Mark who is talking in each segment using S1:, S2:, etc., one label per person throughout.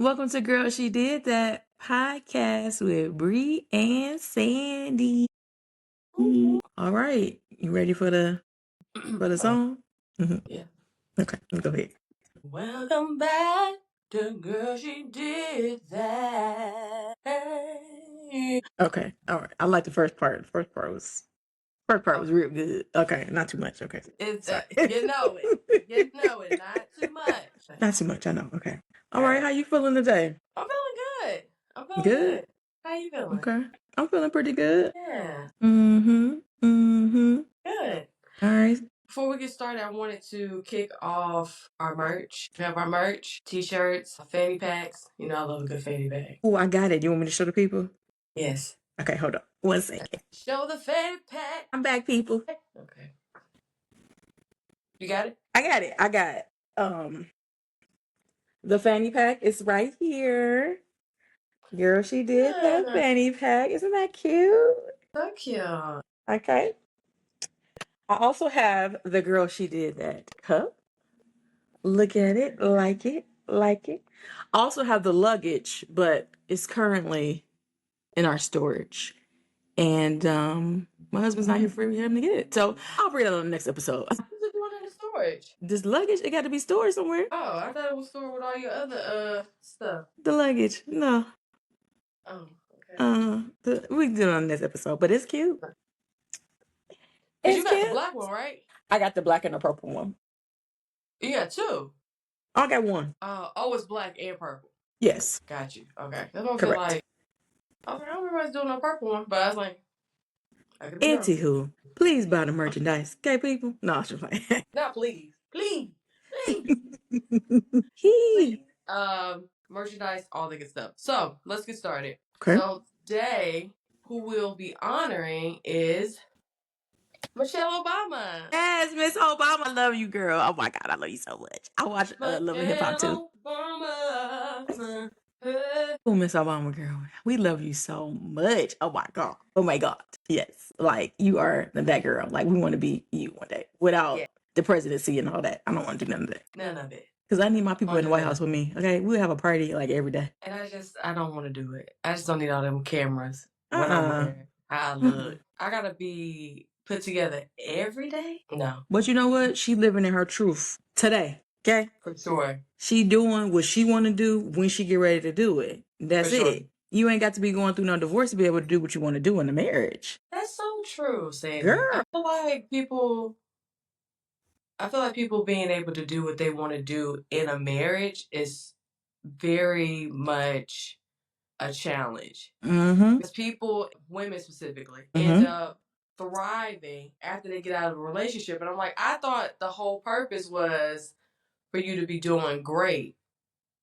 S1: Welcome to Girl She Did That podcast with Bree and Sandy. All right, you ready for the song?
S2: Yeah.
S1: Okay, go ahead.
S2: Welcome back to Girl She Did That. Hey.
S1: Okay, all right. I like the first part. The first part was real good. Okay, not too much. Okay,
S2: It's
S1: sorry.
S2: you know it, not too much.
S1: Not too much. I know. Okay. All
S2: All
S1: right.
S2: right.
S1: How you feeling today?
S2: I'm feeling good.
S1: Good.
S2: How you feeling?
S1: Okay. I'm feeling pretty good.
S2: Yeah.
S1: Good. All right.
S2: Before we get started, I wanted to kick off our merch. We have our merch, t-shirts, fanny packs. You know I love a good fanny pack.
S1: Oh, I got it. You want me to show the people?
S2: Yes.
S1: Okay, hold on. 1 second.
S2: Show the fanny pack.
S1: I'm back, people.
S2: Okay. You got it?
S1: I got it. The fanny pack is right here. Girl, she did that fanny pack. Isn't that cute?
S2: So cute.
S1: Okay. I also have the girl she did that cup. Look at it, like it. I also have the luggage, but it's currently in our storage. And my husband's not here for him to get it. So I'll bring it on the next episode.
S2: What's it doing in the storage?
S1: This luggage, it got to be stored somewhere.
S2: Oh, I thought it was stored with all your other stuff.
S1: The luggage, no.
S2: Oh, okay.
S1: We can do it on this episode, but it's cute.
S2: You got the black one, right?
S1: I got the black and the purple one.
S2: You got two.
S1: I got one.
S2: Oh, it's black and purple.
S1: Yes.
S2: Got you. Okay. That's what I feel like. I don't remember us doing a purple one, but I was like,
S1: anywho, please buy the merchandise. Okay, people? No, I'm just playing.
S2: Not please. Please. Merchandise, all the good stuff. So let's get started. Okay. So today, who we'll be honoring is Michelle Obama.
S1: Yes, Miss Obama. I love you, girl. Oh my God, I love you so much. I watch Love and Hip Hop too.
S2: Obama.
S1: Oh, Miss Obama, girl. We love you so much. Oh my God. Oh my God. Yes. Like, you are that girl. Like, we want to be you one day without the presidency and all that. I don't want to do none of that.
S2: None of it.
S1: Because I need my people in the White House with me. Okay, we'll have a party like every day.
S2: And I don't want to do it. I just don't need all them cameras when I'm there. I look. I gotta be put together every day. No.
S1: But you know what? She living in her truth today. Okay.
S2: For sure.
S1: She doing what she want to do when she get ready to do it. That's it. You ain't got to be going through no divorce to be able to do what you want to do in a marriage.
S2: That's so true, Sandy.
S1: Girl.
S2: I feel like people being able to do what they want to do in a marriage is very much a challenge. Because people, women specifically, end up thriving after they get out of a relationship. And I'm like, I thought the whole purpose was for you to be doing great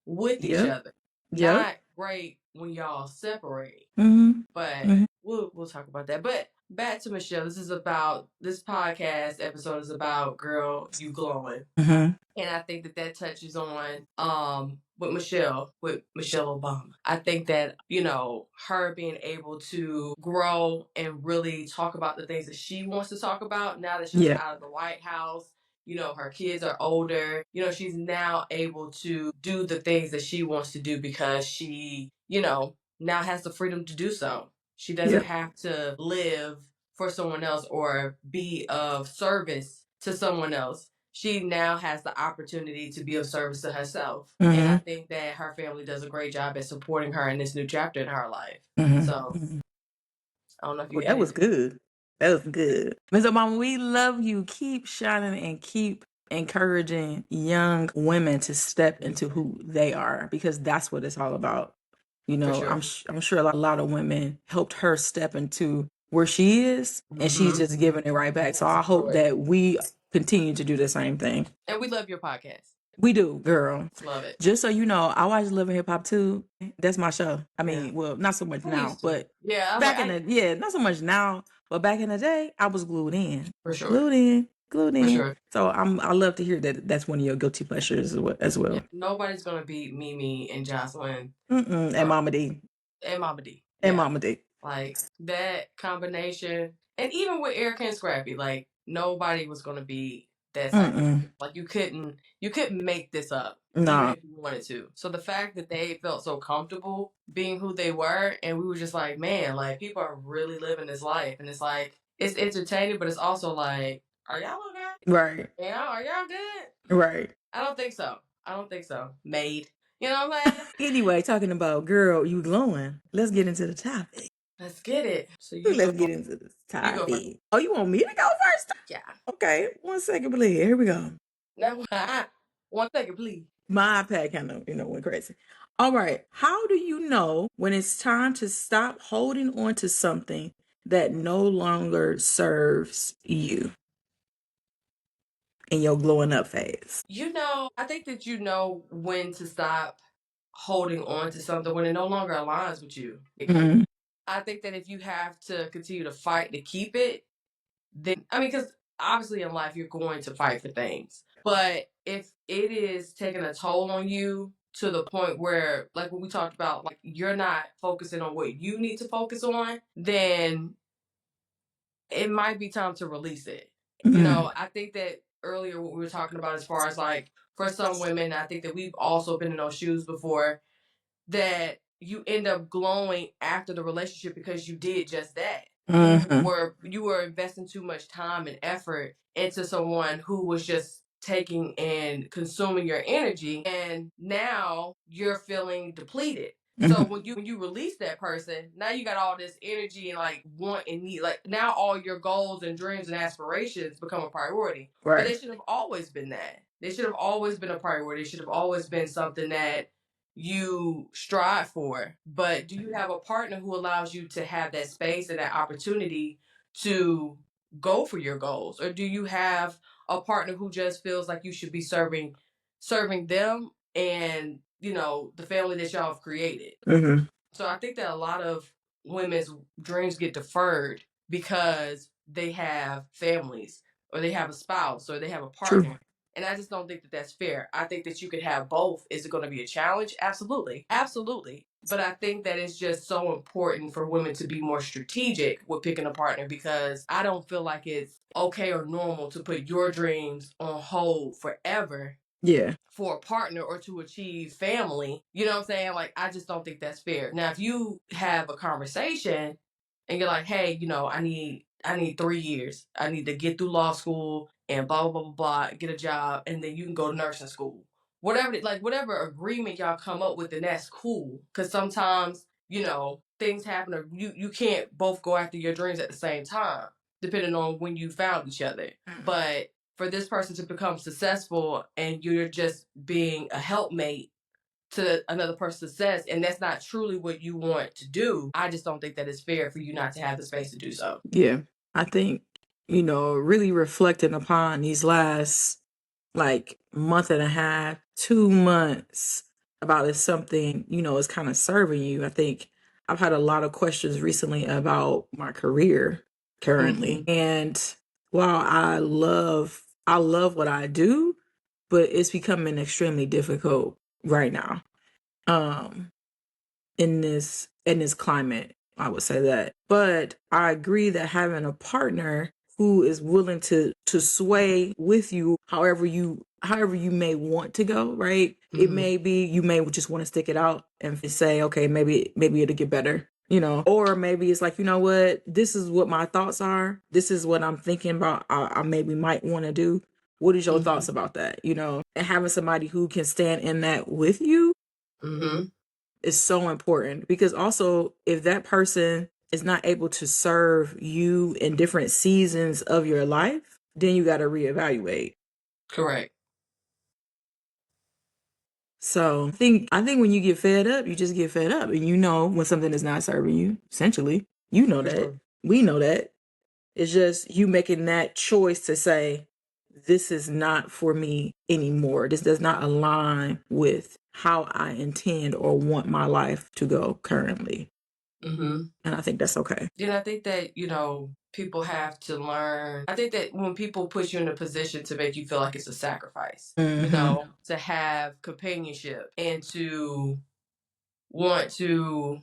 S2: with each other. Not great when y'all separate. But we'll talk about that. But back to Michelle. This podcast episode is about girl, you glowing. And I think that touches on with Michelle Obama. I think that, her being able to grow and really talk about the things that she wants to talk about now that she's out of the White House. Her kids are older. She's now able to do the things that she wants to do because she, now has the freedom to do so. She doesn't have to live for someone else or be of service to someone else. She now has the opportunity to be of service to herself. And I think that her family does a great job at supporting her in this new chapter in her life. So, I don't know if you
S1: that was good. That was good. Ms. Obama, we love you. Keep shining and keep encouraging young women to step into who they are, because that's what it's all about. Sure. I'm sure a lot of women helped her step into where she is, and she's just giving it right back. So I hope that we continue to do the same thing.
S2: And we love your podcast.
S1: We do, girl.
S2: Love it.
S1: Just so you know, I watch Love and Hip Hop too. That's my show. I mean, well, not so much now, but not so much now, but back in the day, I was glued in.
S2: For sure.
S1: Glued in.
S2: For sure.
S1: So I love to hear that that's one of your guilty pleasures as well.
S2: Yeah, nobody's gonna beat Mimi and Jocelyn.
S1: And Mama D.
S2: And Mama D.
S1: And Mama D.
S2: Like that combination, and even with Erica and Scrappy, like nobody was gonna beat that's like you couldn't make this up. No. Even if you wanted to. So the fact that they felt so comfortable being who they were, and we were just like, man, like people are really living this life, and it's like it's entertaining, but it's also like, are y'all okay?
S1: Right.
S2: Yeah, are y'all good?
S1: Right.
S2: I don't think so. Made. You know what I'm saying?
S1: Anyway, talking about girl, you glowing. Let's get into the topic.
S2: Let's get it. So
S1: let's get into this topic. Oh, you want me to go first?
S2: Yeah.
S1: Okay, 1 second, please. Here we go.
S2: No, 1 second, please.
S1: My iPad kind of, went crazy. All right. How do you know when it's time to stop holding on to something that no longer serves you in your glowing up phase?
S2: I think that you know when to stop holding on to something when it no longer aligns with you.
S1: Mhm.
S2: I think that if you have to continue to fight to keep it, then, I mean, because obviously in life you're going to fight for things. But if it is taking a toll on you to the point where, like what we talked about, like you're not focusing on what you need to focus on, then it might be time to release it. I think that earlier what we were talking about as far as like for some women, I think that we've also been in those shoes before, that you end up glowing after the relationship because you did just that. You were investing too much time and effort into someone who was just taking and consuming your energy, and now you're feeling depleted. So when you release that person, now you got all this energy and like want and need, like now all your goals and dreams and aspirations become a priority. Right. But they should have always been that. They should have always been a priority. They should have always been something that you strive for. But do you have a partner who allows you to have that space and that opportunity to go for your goals? Or do you have a partner who just feels like you should be serving them and, the family that y'all have created? So I think that a lot of women's dreams get deferred because they have families or they have a spouse or they have a partner. True. And I just don't think that that's fair. I think that you could have both. Is it going to be a challenge? Absolutely. Absolutely. But I think that it's just so important for women to be more strategic with picking a partner, because I don't feel like it's okay or normal to put your dreams on hold forever. Yeah. For a partner or to achieve family. You know what I'm saying? Like, I just don't think that's fair. Now, if you have a conversation and you're like, hey, I need 3 years. I need to get through law school and blah blah blah blah blah, get a job, and then you can go to nursing school. Whatever agreement y'all come up with, then that's cool. Cause sometimes, things happen, or you can't both go after your dreams at the same time, depending on when you found each other. But for this person to become successful and you're just being a helpmate to another person's success, and that's not truly what you want to do, I just don't think that it's fair for you not to have the space to do so. Yeah. I think, really reflecting upon these last like month and a half, 2 months about if something, is kind of serving you. I think I've had a lot of questions recently about my career currently. And while I love what I do, but it's becoming extremely difficult right now. In this climate, I would say that. But I agree that having a partner who is willing to sway with you however you may want to go, right? It may be you may just want to stick it out and say, okay, maybe it'll get better. Or maybe it's like, you know what, this is what my thoughts are. This is what I'm thinking about. I maybe might want to do. What is your thoughts about that? And having somebody who can stand in that with you is so important, because also if that person is not able to serve you in different seasons of your life, then you got to reevaluate. Correct. So I think when you get fed up, you just get fed up, and when something is not serving you, essentially, that. Sure. We know that. It's just you making that choice to say, this is not for me anymore. This does not align with how I intend or want my life to go currently. And I think that's okay. Yeah, I think that, people have to learn. I think that when people put you in a position to make you feel like it's a sacrifice, to have companionship and to want to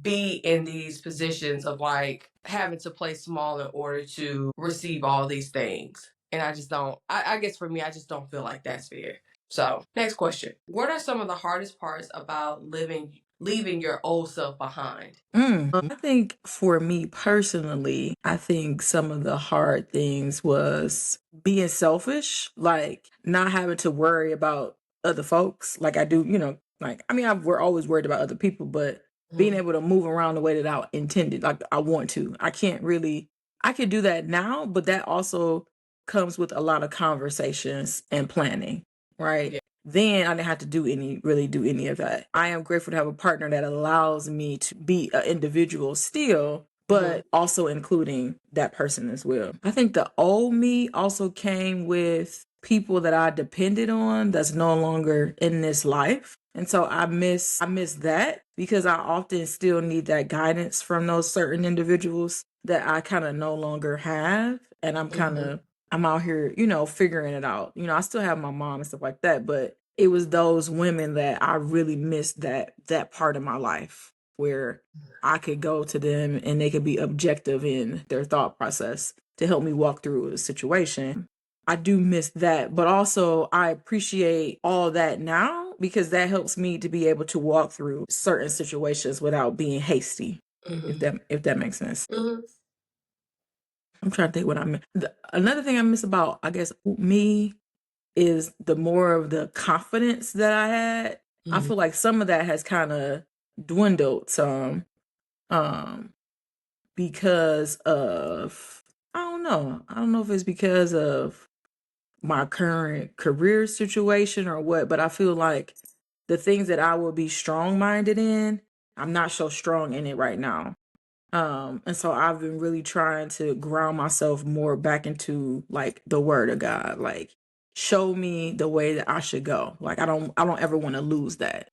S2: be in these positions of like having to play small in order to receive all these things. And I just don't, I guess for me, I just don't feel like that's fair. So, next question. What are some of the hardest parts about leaving your old self behind?
S1: I think for me personally, I think some of the hard things was being selfish, like not having to worry about other folks. Like I do, like, I mean, we're always worried about other people, but being able to move around the way that I intended, like I want to. I can't really, I can do that now, but that also comes with a lot of conversations and planning, right?
S2: Yeah.
S1: Then I didn't have to really do any of that. I am grateful to have a partner that allows me to be an individual still, but also including that person as well. I think the old me also came with people that I depended on that's no longer in this life. And so I miss that because I often still need that guidance from those certain individuals that I kind of no longer have. And I'm out here, figuring it out. I still have my mom and stuff like that, but it was those women that I really missed that part of my life where I could go to them and they could be objective in their thought process to help me walk through a situation. I do miss that, but also I appreciate all that now because that helps me to be able to walk through certain situations without being hasty. If that makes sense. I'm trying to think what I miss. Another thing I miss about, I guess, me is the more of the confidence that I had. I feel like some of that has kind of dwindled some because of, I don't know. I don't know if it's because of my current career situation or what, but I feel like the things that I will be strong minded in, I'm not so strong in it right now. And so I've been really trying to ground myself more back into like the word of God, like show me the way that I should go. Like I don't ever want to lose that.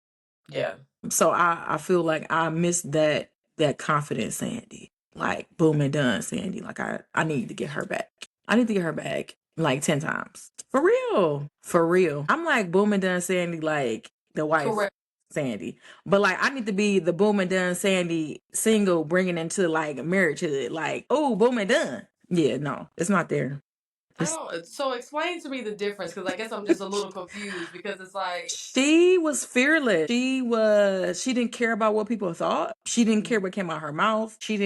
S2: Yeah.
S1: So I feel like I miss that confident Sandy. Like boom and done Sandy. Like I need to get her back. I need to get her back like 10 times. For real. For real. I'm like boom and done Sandy, like the wife. Correct. Sandy. But like I need to be the boom and done Sandy single bringing into like marriagehood. Like, oh, boom and done. Yeah, no, it's not there.
S2: So explain to me the difference because I guess I'm just a little confused because it's like
S1: she was fearless. She didn't care about what people thought. She didn't care what came out her mouth. She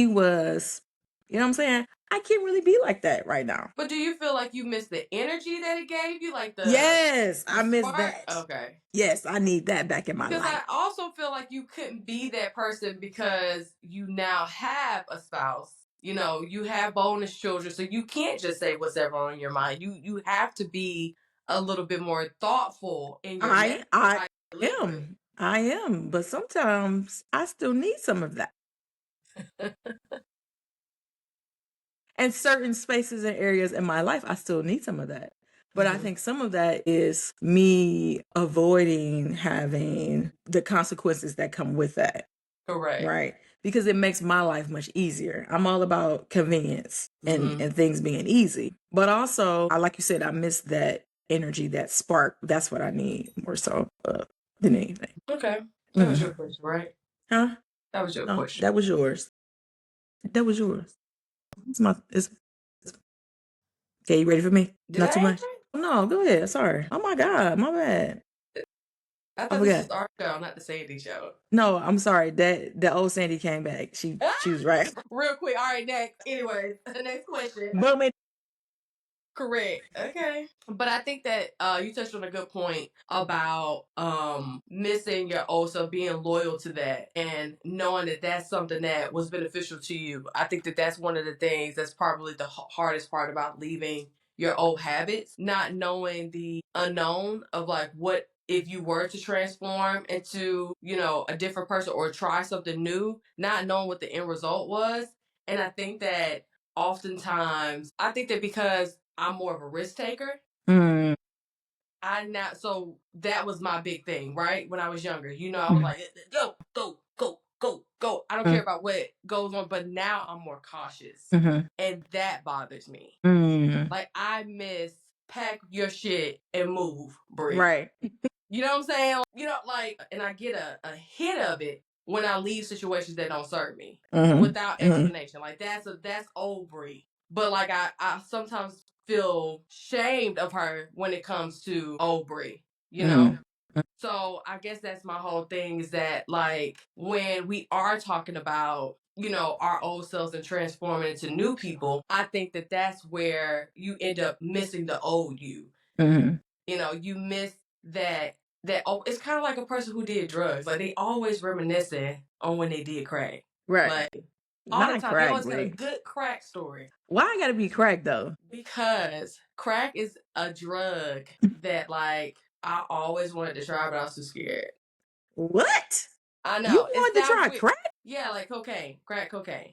S1: was, you know what I'm saying? I can't really be like that right now.
S2: But do you feel like you missed the energy that it gave you? Like the
S1: Yes, I miss
S2: spark?
S1: that.
S2: Okay.
S1: Yes, I need that back in my life.
S2: Because I also feel like you couldn't be that person because you now have a spouse. You have bonus children, so you can't just say what's ever on your mind. You have to be a little bit more thoughtful in your message, how you deliver it.
S1: I am, but sometimes I still need some of that. And certain spaces and areas in my life, I still need some of that. But I think some of that is me avoiding having the consequences that come with that.
S2: Correct.
S1: Right. Because it makes my life much easier. I'm all about convenience and things being easy. But also, like you said, I miss that energy, that spark. That's what I need more so than anything.
S2: Okay. That was your question, right?
S1: Huh?
S2: That was your question.
S1: That was yours. That was yours. Okay, you ready for me?
S2: Did
S1: Not
S2: I
S1: too much.
S2: answer it?
S1: No, go ahead. Sorry. Oh my God, my bad.
S2: I
S1: I
S2: thought this
S1: forgot.
S2: was our show, not the Sandy show.
S1: No, I'm sorry. That the old Sandy came back. She was right.
S2: Real quick. All right, next. Anyways, the next question.
S1: Boom it.
S2: Correct. Okay. But I think that you touched on a good point about missing your old self, being loyal to that, and knowing that that's something that was beneficial to you. I think that that's one of the things that's probably the hardest part about leaving your old habits, not knowing the unknown of like what if you were to transform into, a different person or try something new, not knowing what the end result was. And I think that oftentimes, I think that because I'm more of a risk taker, so that was my big thing, right? When I was younger, I was like, go, go, go, go, go. I don't care about what goes on, but now I'm more cautious. And that bothers me. Like I miss pack your shit and move, Bree.
S1: Right.
S2: You know what I'm saying? And I get a hit of it when I leave situations that don't serve me without explanation. Like that's old Bree. But like I sometimes feel shamed of her when it comes to old Bree, you know? So I guess that's my whole thing is that like when we are talking about, you know, our old selves and transforming into new people, I think that that's where you end up missing the old you. You know, you miss that oh, it's kind of like a person who did drugs. Like they always reminiscing on when they did crack.
S1: Right.
S2: Like all the time, they always got a good crack story.
S1: Why I gotta be crack though?
S2: Because crack is a drug that like I always wanted to try, but I was too scared.
S1: What?
S2: I know.
S1: You
S2: It
S1: wanted to
S2: sounds
S1: try
S2: weird.
S1: crack?
S2: Yeah, like cocaine, crack cocaine.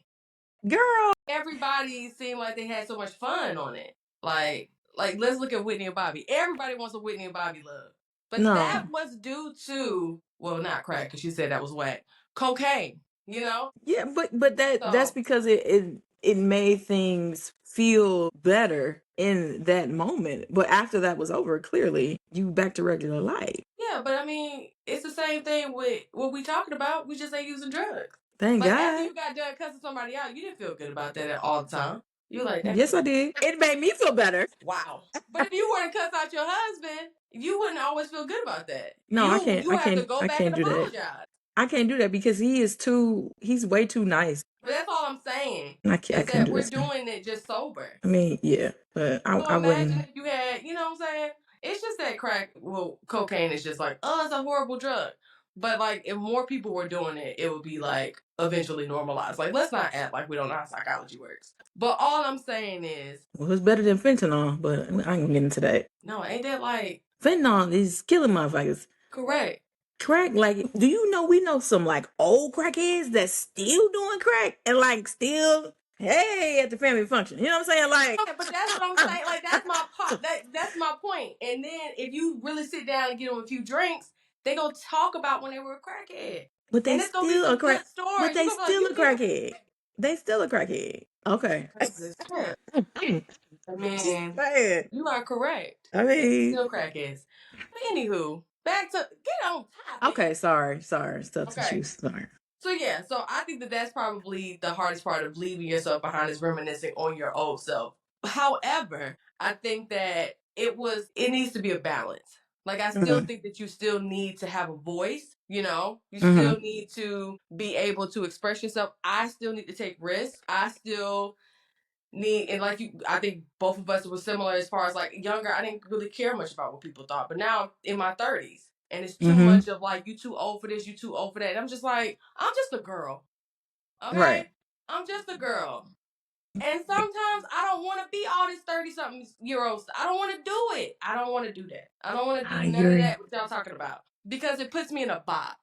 S1: Girl.
S2: Everybody seemed like they had so much fun on it. Like let's look at Whitney and Bobby. Everybody wants a Whitney and Bobby love. But
S1: No.
S2: that was due to, well, not crack, because she said that was whack. Cocaine, you know?
S1: Yeah, but that's because it made things feel better in that moment. But after that was over, clearly you back to regular life.
S2: Yeah, but I mean, it's the same thing with what we talking about. We just ain't using drugs.
S1: Thank
S2: like
S1: God.
S2: After you got done cussing somebody out, you didn't feel good about that all the time. You like that?
S1: Yes, I did. It made me feel better.
S2: Wow. But if you were to cuss out your husband, you wouldn't always feel good about that.
S1: No, I can't.
S2: You
S1: I
S2: have to
S1: can't.
S2: go
S1: I
S2: back
S1: can't
S2: and
S1: do that.
S2: apologize.
S1: I can't do that because he's way too nice.
S2: But that's all I'm saying.
S1: I can't. I
S2: Is
S1: can't
S2: that
S1: do
S2: we're
S1: that.
S2: doing it just sober.
S1: I mean, yeah, but
S2: So
S1: I
S2: imagine
S1: wouldn't.
S2: if you had, you know what I'm saying? It's just that crack, well, cocaine is just like, oh, it's a horrible drug. But like, if more people were doing it, it would be like eventually normalized. Like, let's not act like we don't know how psychology works. But all I'm saying is,
S1: Well, it's better than fentanyl, but I ain't gonna get into that.
S2: no, ain't that like
S1: Fentanyl is killing motherfuckers.
S2: correct?
S1: Crack, like, do you know we know some like old crackheads that's still doing crack and like still, hey, at the family function. You know what I'm saying? Like,
S2: But that's what I'm saying. Like that's my that's my point. And then if you really sit down and get them a few drinks, they gonna talk about when they were a crackhead.
S1: but they
S2: And it's gonna be
S1: still a
S2: some
S1: crack.
S2: good stories.
S1: But they
S2: You gonna be like,
S1: still
S2: you
S1: a
S2: did
S1: crackhead. They still a crackhead. Okay.
S2: I mean,
S1: Man.
S2: you are correct.
S1: I mean,
S2: Still crackheads. But anywho, back to get on topic.
S1: okay, sorry, substance
S2: Okay.
S1: use, sorry.
S2: So yeah, so I think that that's probably the hardest part of leaving yourself behind is reminiscing on your old self. However, I think that it needs to be a balance. Like I still think that you still need to have a voice, you know? You still need to be able to express yourself. I still need to take risks. I still need, and like you, I think both of us were similar as far as like younger, I didn't really care much about what people thought. But now I'm in my 30s and it's too much of like, you too old for this, you too old for that. And I'm just like, I'm just a girl. Okay?
S1: Right.
S2: I'm just a girl. And sometimes I don't want to be all this 30-something year old stuff. I don't want to do it. I don't want to do that. I don't want to do none of that what y'all talking about. Because it puts me in a box.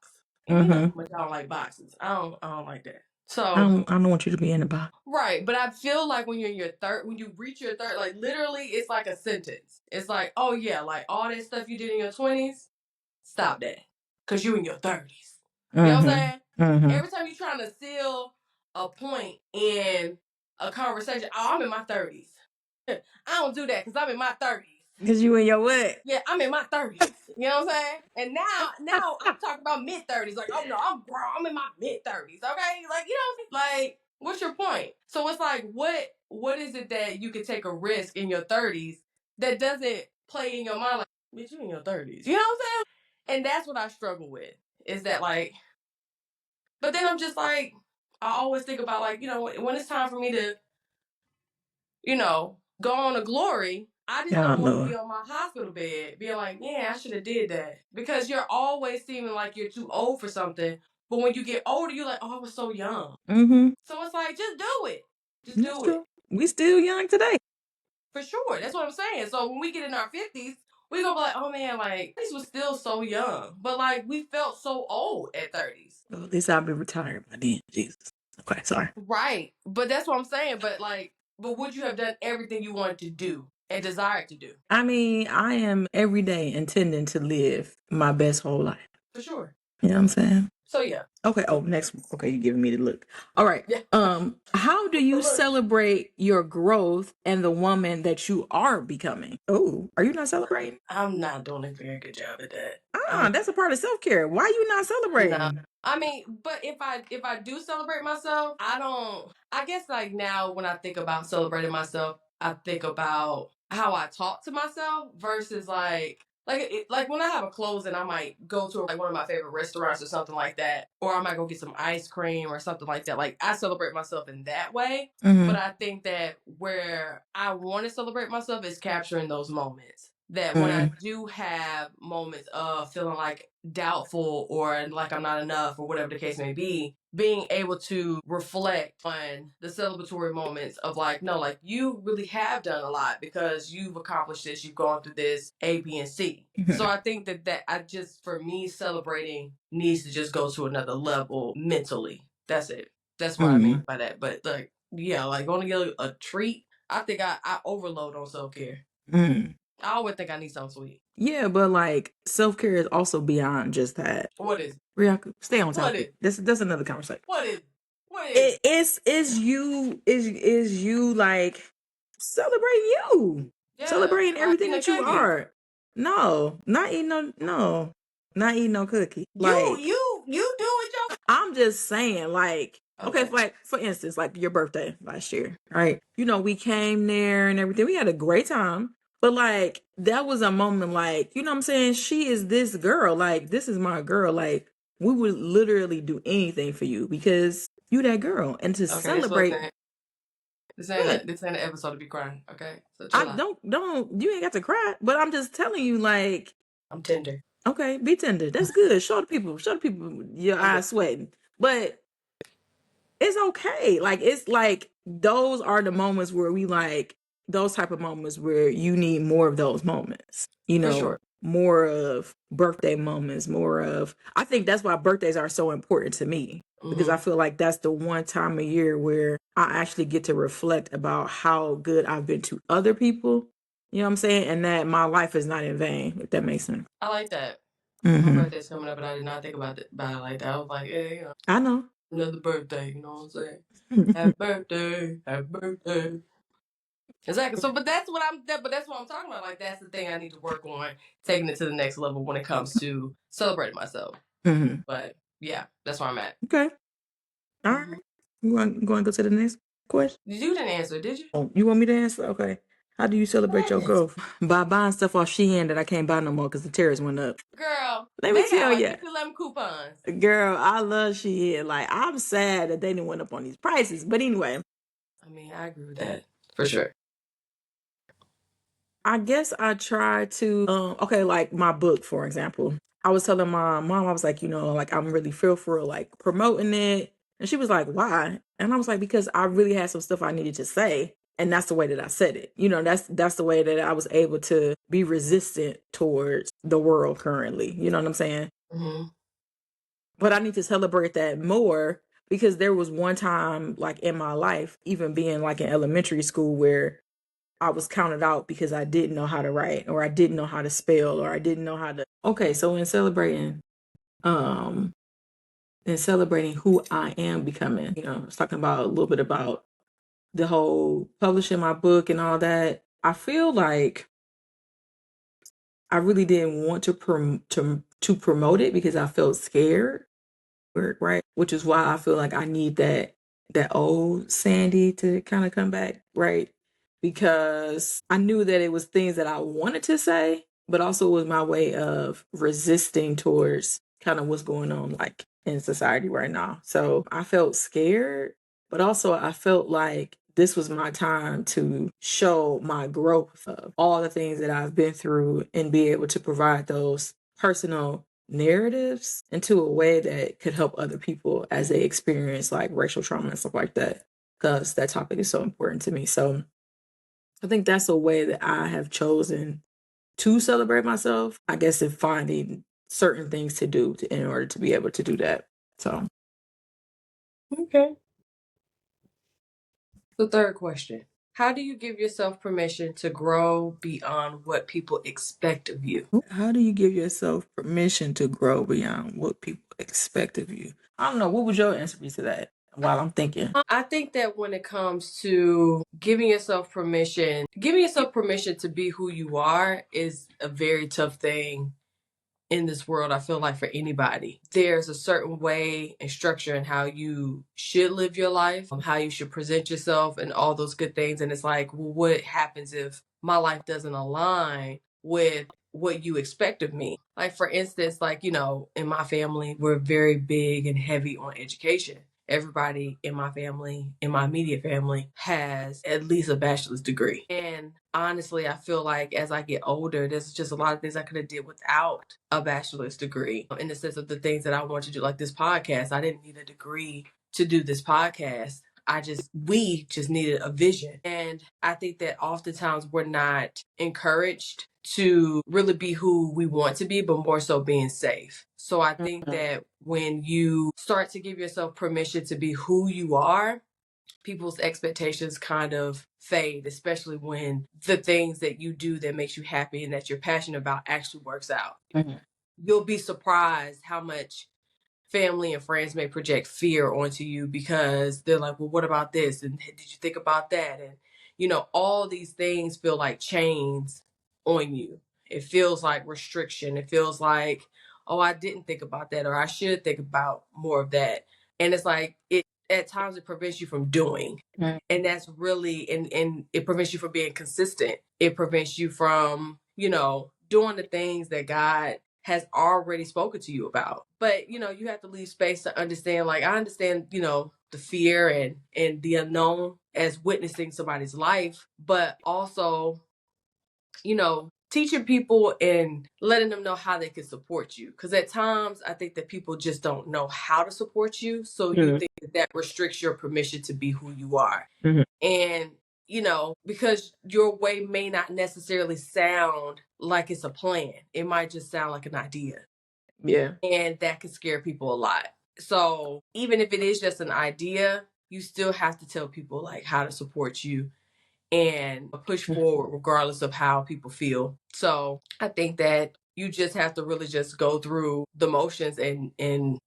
S2: And you know how much I don't like boxes. I don't like that. So
S1: I don't want you to be in the box.
S2: right, but I feel like when you're in your third, when you reach your third, like literally, it's like a sentence. It's like, oh yeah, like all that stuff you did in your 20s, stop that, cause you in your 30s. You know what I'm saying? Every time you're trying to seal a point in a conversation, oh, I'm in my 30s. I don't do that, cause I'm in my 30s.
S1: Cause you in your what?
S2: Yeah, I'm in my 30s. You know what I'm saying? And now I'm talking about mid 30s. Like, oh no, I'm grown. I'm in my mid 30s. Okay, like you know, what I'm saying? Like, what's your point? So it's like, what is it that you could take a risk in your 30s that doesn't play in your mind? Like, bitch, you in your 30s. You know what I'm saying? And that's what I struggle with. Is that like, but then I'm just like, I always think about like, you know, when it's time for me to, you know, go on to glory. I just don't want to be on my hospital bed being like, yeah, I should have did that. Because you're always seeming like you're too old for something. But when you get older, you're like, oh, I was so young. So it's like, just do it. Just do it.
S1: We still young today.
S2: For sure. That's what I'm saying. So when we get in our 50s, we're going to be like, oh man, like, this was still so young. But like, we felt so old at 30s.
S1: Well, at least I'll be retired by then. Jesus. Okay, sorry.
S2: Right. But that's what I'm saying. But like, but would you have done everything you wanted to do and desired to do?
S1: I mean, I am every day intending to live my best whole life.
S2: For sure.
S1: You know what I'm saying?
S2: So yeah.
S1: Okay. Oh, next. Okay, you giving me the look. All right. Yeah. How do you celebrate your growth and the woman that you are becoming? Oh, are you not celebrating?
S2: I'm not doing a very good job at that.
S1: That's a part of self-care. Why are you not celebrating?
S2: No. I mean, but if I do celebrate myself, I don't. I guess like now when I think about celebrating myself, I think about how I talk to myself versus like when I have a closing, I might go to like one of my favorite restaurants or something like that, or I might go get some ice cream or something like that. Like I celebrate myself in that way. But I think that where I want to celebrate myself is capturing those moments. That when I do have moments of feeling like doubtful or like I'm not enough or whatever the case may be, being able to reflect on the celebratory moments of like, no, like you really have done a lot because you've accomplished this, you've gone through this A, B, and C. So I think that I just, for me, celebrating needs to just go to another level mentally. That's it. That's what I mean by that. But like, yeah, like going to get a treat, I think I overload on self-care. I always think I need something sweet.
S1: Yeah, but like self-care is also beyond just that.
S2: What is it?
S1: Rihanna, stay on
S2: What
S1: topic. That's another conversation.
S2: What is? What is?
S1: Is you like celebrating you.
S2: Yeah,
S1: Celebrating
S2: like
S1: everything
S2: eating a
S1: that you
S2: cookie.
S1: are. No, not eating not eating no cookie. Like
S2: You do it your.
S1: I'm just saying, like, okay,
S2: Okay.
S1: for instance, like your birthday last year, right? You know, we came there and everything. We had a great time. But like that was a moment like, you know what I'm saying? She is this girl. Like, this is my girl. Like, we would literally do anything for you because you that girl. And to celebrate.
S2: This ain't an episode to be crying, okay? So chill out.
S1: Don't you ain't got to cry, but I'm just telling you, like,
S2: I'm tender.
S1: okay, be tender. That's good. Show the people your eyes sweating. But it's okay. Like, it's like those are the moments where we like those type of moments where you need more of those moments. You know,
S2: sure.
S1: More of birthday moments, more of I think that's why birthdays are so important to me. Because I feel like that's the one time a year where I actually get to reflect about how good I've been to other people. You know what I'm saying? And that my life is not in vain, if that makes sense.
S2: I like that. My birthday's coming up, but I did not think about it like that. I was like, yeah, you know.
S1: I know.
S2: Another birthday, you know what I'm saying? Happy birthday, happy birthday. Exactly. So, but that's what I'm talking about. Like, that's the thing I need to work on, taking it to the next level when it comes to celebrating myself. But yeah, that's where I'm at.
S1: Okay. All right. You want to go to the next question?
S2: You didn't answer, did you?
S1: Oh, you want me to answer? Okay. How do you celebrate your growth? By buying stuff off Shein that I can't buy no more because the tariffs went up.
S2: Girl,
S1: let me tell you.
S2: Like 11 coupons.
S1: Girl, I love Shein. Like, I'm sad that they didn't went up on these prices. But anyway.
S2: I mean, I agree with that. For sure.
S1: I guess I try to, okay, like my book, for example. I was telling my mom, I was like, like I'm really fearful, like promoting it. And she was like, why? And I was like, because I really had some stuff I needed to say. And that's the way that I said it. That's the way that I was able to be resistant towards the world currently. You know what I'm saying? But I need to celebrate that more because there was one time like in my life, even being like in elementary school where I was counted out because I didn't know how to write or I didn't know how to spell or I didn't know how to. Okay, so in celebrating who I am becoming, I was talking about a little bit about the whole publishing my book and all that. I feel like I really didn't want to promote it because I felt scared, right? Which is why I feel like I need that old Sandy to kind of come back, right? Because I knew that it was things that I wanted to say, but also was my way of resisting towards kind of what's going on like in society right now. So I felt scared, but also I felt like this was my time to show my growth of all the things that I've been through and be able to provide those personal narratives into a way that could help other people as they experience like racial trauma and stuff like that, because that topic is so important to me. So I think that's a way that I have chosen to celebrate myself, I guess, in finding certain things to do in order to be able to do that. So
S2: okay. The third question. How do you give yourself permission to grow beyond what people expect of you?
S1: How do you give yourself permission to grow beyond what people expect of you? I don't know. What would your answer be to that while I'm thinking?
S2: I think that when it comes to giving yourself permission to be who you are is a very tough thing in this world. I feel like for anybody, there's a certain way and structure in how you should live your life, how you should present yourself, and all those good things. And it's like, well, what happens if my life doesn't align with what you expect of me? Like, for instance, like, in my family, we're very big and heavy on education. Everybody in my family, in my immediate family, has at least a bachelor's degree. And honestly, I feel like as I get older, there's just a lot of things I could have did without a bachelor's degree, in the sense of the things that I want to do, like this podcast. I didn't need a degree to do this podcast. We just needed a vision. And I think that oftentimes we're not encouraged to really be who we want to be, but more so being safe. So I think that when you start to give yourself permission to be who you are, people's expectations kind of fade, especially when the things that you do that makes you happy and that you're passionate about actually works out. Mm-hmm. You'll be surprised how much family and friends may project fear onto you because they're like, well, what about this? And did you think about that? And, all these things feel like chains on you. It feels like restriction. It feels like, oh, I didn't think about that, or I should think about more of that. And it's like, at times it prevents you from doing. Right. And that's really, and it prevents you from being consistent. It prevents you from, doing the things that God has already spoken to you about. But, you have to leave space to understand, like, I understand, the fear and the unknown as witnessing somebody's life, but also, teaching people and letting them know how they can support you. Because at times, I think that people just don't know how to support you. So you think that restricts your permission to be who you are. Mm-hmm. And, because your way may not necessarily sound like it's a plan. It might just sound like an idea. Yeah. And that can scare people a lot. So even if it is just an idea, you still have to tell people like how to support you and push forward regardless of how people feel. So I think that you just have to really just go through the motions and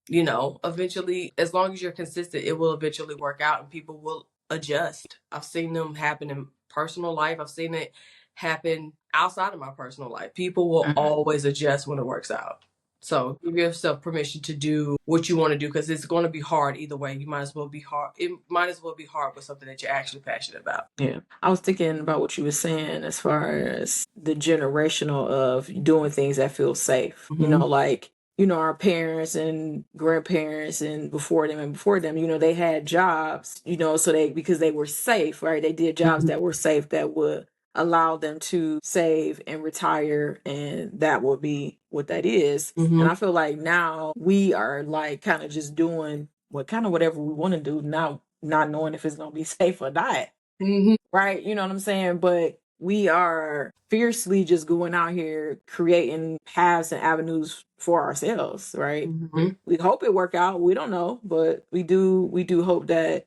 S2: eventually, as long as you're consistent, it will eventually work out and people will adjust. I've seen them happen in personal life. I've seen it happen outside of my personal life. People will always adjust when it works out. So give yourself permission to do what you want to do, because it's going to be hard either way. You might as well be hard. It might as well be hard with something that you're actually passionate about.
S1: Yeah. I was thinking about what you were saying as far as the generational of doing things that feel safe. Mm-hmm. Like, our parents and grandparents and before them, they had jobs, because they were safe, right? They did jobs that were safe, that would allow them to save and retire, and that will be what that is. Mm-hmm. And I feel like now we are like kind of just doing whatever we want to do, not knowing if it's going to be safe or not. Mm-hmm. Right? You know what I'm saying? But we are fiercely just going out here creating paths and avenues for ourselves, right? Mm-hmm. We hope it work out. We don't know, but we do hope that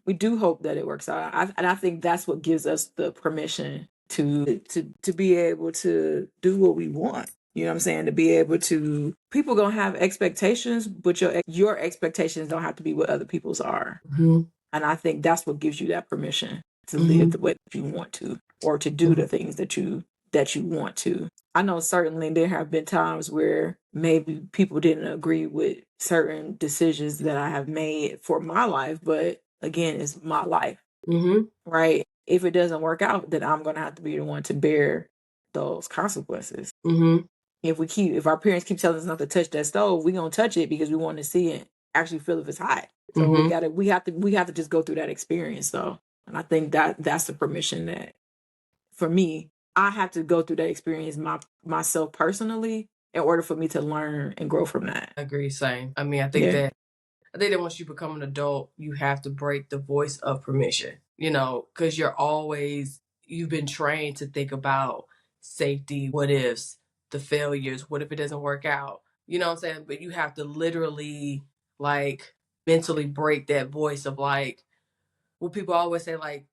S1: it works out. And I think that's what gives us the permission to be able to do what we want. You know what I'm saying? To be able to, people gonna have expectations, but your expectations don't have to be what other people's are. Mm-hmm. And I think that's what gives you that permission to live the way that you want to, or to do the things that you want to. I know certainly there have been times where maybe people didn't agree with certain decisions that I have made for my life, but again, it's my life, right? If it doesn't work out, then I'm going to have to be the one to bear those consequences. Mm-hmm. If our parents keep telling us not to touch that stove, we're going to touch it because we want to see it, actually feel if it's hot. So we have to just go through that experience though. And I think that's the permission that, for me, I have to go through that experience myself personally in order for me to learn and grow from that.
S2: I agree, same. I mean, I think that once you become an adult, you have to break the voice of permission, because you've been trained to think about safety, what ifs, the failures, what if it doesn't work out? You know what I'm saying? But you have to literally, like, mentally break that voice of, like, well, people always say, like,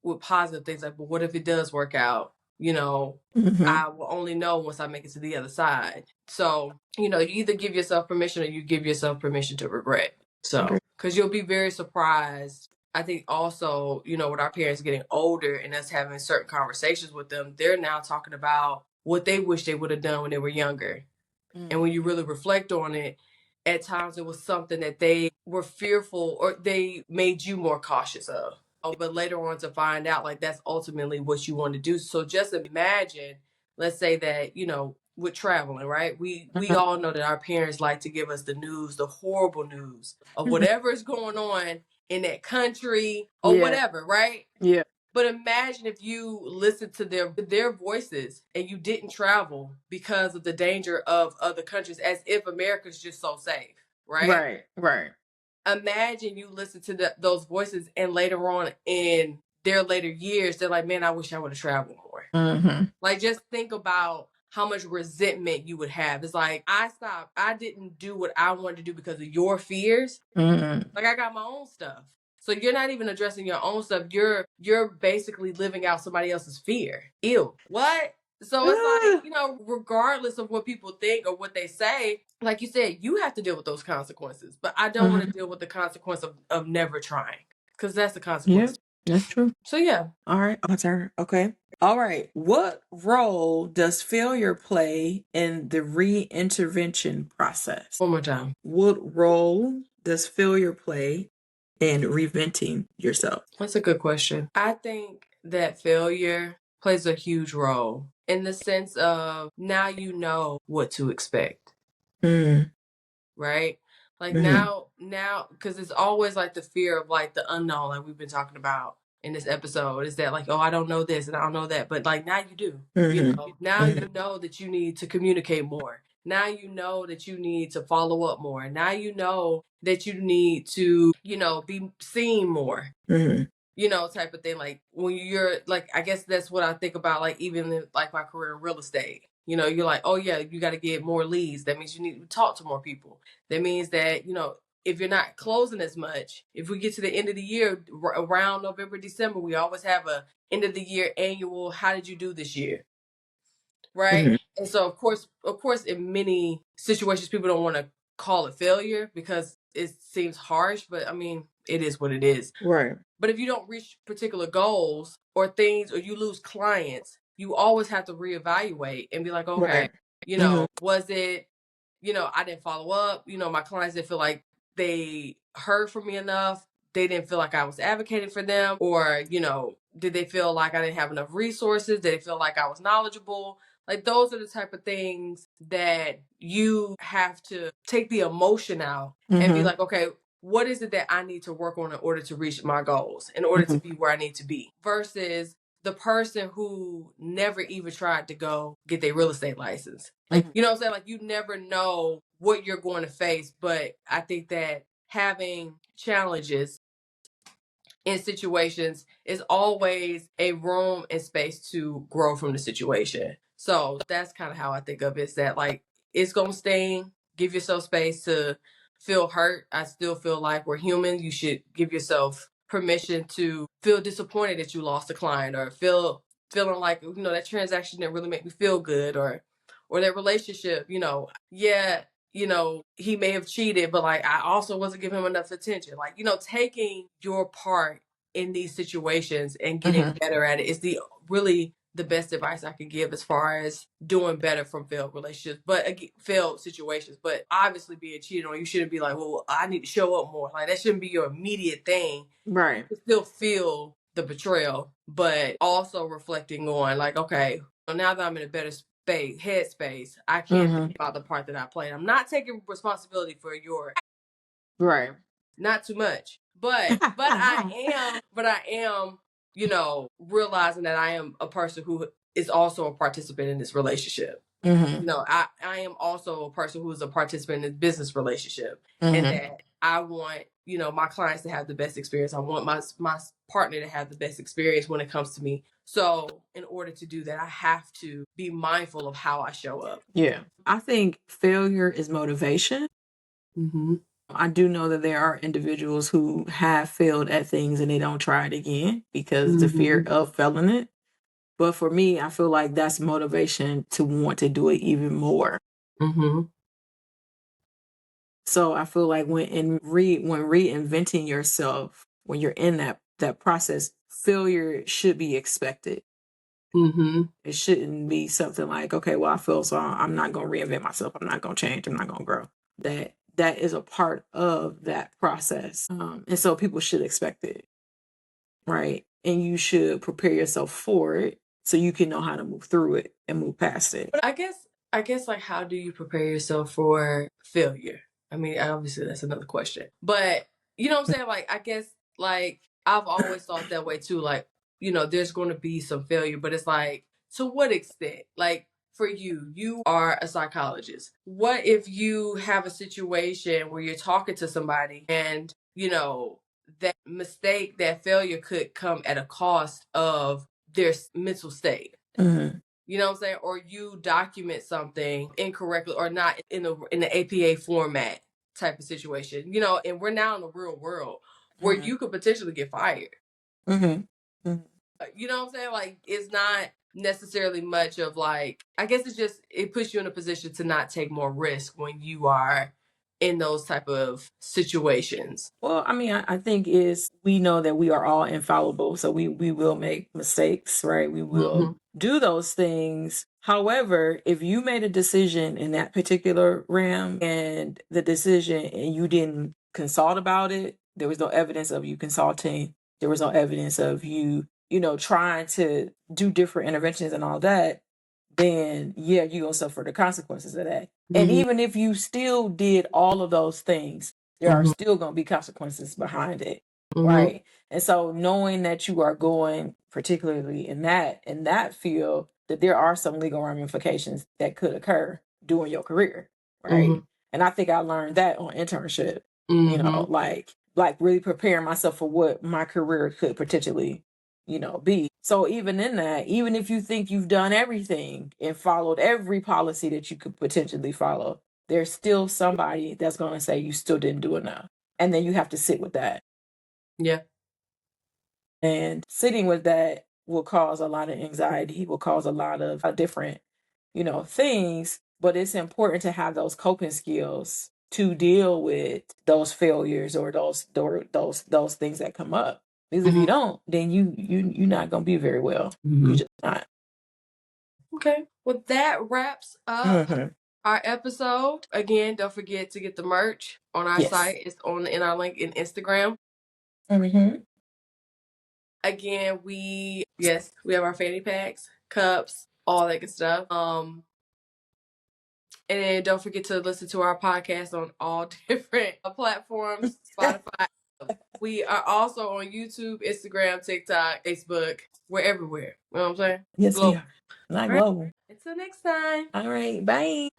S2: with positive things like, but what if it does work out? I will only know once I make it to the other side. So, you either give yourself permission or you give yourself permission to regret. So, because you'll be very surprised. I think also, with our parents getting older and us having certain conversations with them, they're now talking about what they wish they would have done when they were younger. And when you really reflect on it, at times it was something that they were fearful or they made you more cautious of. But later on to find out like that's ultimately what you want to do. So just imagine, let's say that, with traveling, right? We all know that our parents like to give us the news, the horrible news of whatever is going on in that country or whatever, right?
S1: Yeah.
S2: But imagine if you listened to their voices and you didn't travel because of the danger of other countries, as if America's just so safe, right?
S1: Right.
S2: Imagine you listen to those voices and later on in their later years, they're like, man, I wish I would have traveled more. Like, just think about how much resentment you would have. It's like, I didn't do what I wanted to do because of your fears. Like, I got my own stuff. So you're not even addressing your own stuff. You're basically living out somebody else's fear. Ew. What? So it's like, regardless of what people think or what they say, like you said, you have to deal with those consequences. But I don't want to deal with the consequence of never trying. Because that's the consequence.
S1: Yeah, that's true.
S2: So yeah.
S1: All right, my turn. Okay. All right. What role does failure play in the reintervention process?
S2: One more time.
S1: What role does failure play in reinventing yourself?
S2: That's a good question. I think that failure plays a huge role in the sense of now you know what to expect. Right? Like now, because it's always like the fear of like the unknown, like we've been talking about in this episode, is that like, oh, I don't know this and I don't know that. But like now you do. Now you know that you need to communicate more. Now you know that you need to follow up more. Now you know that you need to, be seen more. Type of thing. Like when you're like, I guess that's what I think about, like even in like my career in real estate. You're like, oh yeah, you got to get more leads. That means you need to talk to more people. That means that, if you're not closing as much, if we get to the end of the year around November, December, we always have a end of the year annual, how did you do this year? Right. And so of course, in many situations, people don't want to call it failure because it seems harsh, but I mean, it is what it is.
S1: Right.
S2: But if you don't reach particular goals or things, or you lose clients, you always have to reevaluate and be like, okay, was it, I didn't follow up, my clients didn't feel like they heard from me enough. They didn't feel like I was advocating for them, or, did they feel like I didn't have enough resources? Did they feel like I was knowledgeable? Like those are the type of things that you have to take the emotion out and be like, okay, what is it that I need to work on in order to reach my goals, in order to be where I need to be, versus the person who never even tried to go get their real estate license. Like, you know what I'm saying? Like you never know what you're going to face. But I think that having challenges in situations is always a room and space to grow from the situation. So that's kind of how I think of it, is that like it's gonna sting. Give yourself space to feel hurt. I still feel like we're human. You should give yourself permission to feel disappointed that you lost a client, or feeling like that transaction didn't really make me feel good, or that relationship, he may have cheated, but like I also wasn't giving him enough attention. Like, taking your part in these situations and getting better at it is really the best advice I can give as far as doing better from failed relationships, but failed situations. But obviously being cheated on, you shouldn't be like, well, I need to show up more. Like that shouldn't be your immediate thing. Right. You still feel the betrayal, but also reflecting on like, okay, well, now that I'm in a better headspace, I can't think about the part that I played. I'm not taking responsibility for your not too much, but I am realizing that I am a person who is also a participant in this relationship. I am also a person who is a participant in this business relationship, and that I want my clients to have the best experience. I want my partner to have the best experience when it comes to me. So in order to do that, I have to be mindful of how I show up.
S1: Yeah. I think failure is motivation. I do know that there are individuals who have failed at things and they don't try it again because the fear of failing it. But for me, I feel like that's motivation to want to do it even more. So I feel like when reinventing yourself, when you're in that process, failure should be expected. It shouldn't be something like, okay, well, I failed, so I'm not going to reinvent myself. I'm not going to change. I'm not going to grow. That is a part of that process. And so people should expect it, right? And you should prepare yourself for it so you can know how to move through it and move past it.
S2: But I guess like, how do you prepare yourself for failure? I mean, obviously that's another question, but you know what I'm saying? Like, I guess like I've always thought that way too. Like, there's going to be some failure, but it's like, to what extent? Like, for you are a psychologist. What if you have a situation where you're talking to somebody and, that mistake, that failure could come at a cost of their mental state? You know what I'm saying? Or you document something incorrectly or not in the APA format type of situation. And we're now in the real world where you could potentially get fired. You know what I'm saying? Like, it's not necessarily much of like, I guess it puts you in a position to not take more risk when you are in those type of situations.
S1: Well, I mean, I think we know that we are all infallible, so we will make mistakes, right? We will do those things. However, if you made a decision in that particular realm and the decision and you didn't consult about it, there was no evidence of you consulting, there was no evidence of you, trying to do different interventions and all that, then yeah, you're going to suffer the consequences of that. And even if you still did all of those things, there are still going to be consequences behind it, right? And so knowing that you are going, particularly in that field, that there are some legal ramifications that could occur during your career, right? And I think I learned that on internship, like really preparing myself for what my career could potentially, be. So even in that, even if you think you've done everything and followed every policy that you could potentially follow, there's still somebody that's going to say you still didn't do enough. And then you have to sit with that.
S2: Yeah.
S1: And sitting with that will cause a lot of anxiety, will cause a lot of different, things. But it's important to have those coping skills to deal with those failures or those things that come up. Because if you don't, then you're not going to be very well. You're just not.
S2: Okay. Well, that wraps up our episode. Again, don't forget to get the merch on our site. It's in our link in Instagram. Again, we have our fanny packs, cups, all that good stuff. And then don't forget to listen to our podcast on all different platforms, Spotify. We are also on YouTube, Instagram, TikTok, Facebook. We're everywhere. You know what I'm saying?
S1: Yes, we are. Not global.
S2: Until next time.
S1: All right. Bye.